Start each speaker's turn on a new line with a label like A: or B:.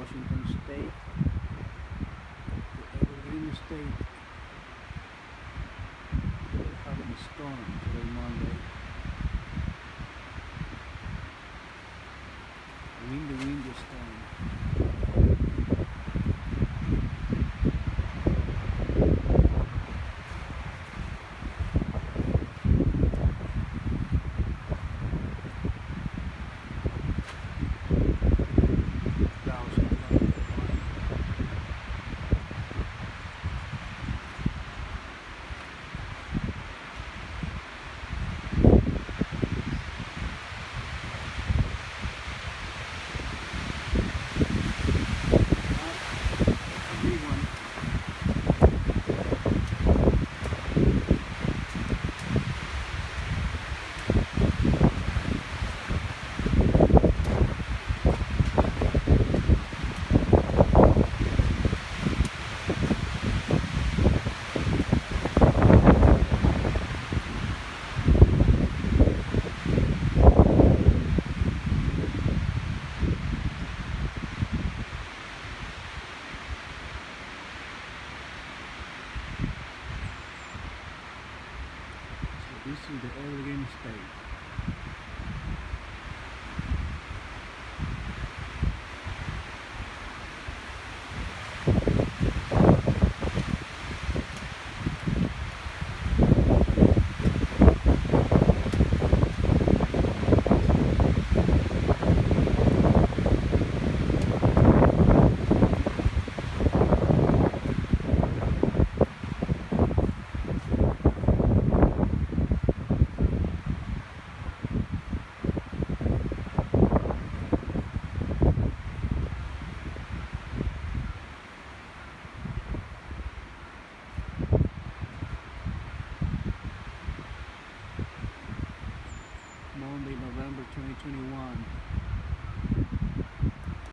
A: Washington State, the Evergreen State. They're having a storm today, Monday. Windy storm. Clouds in front of the line. That's a big one. So this is the Evergreen State. Monday, November 2021.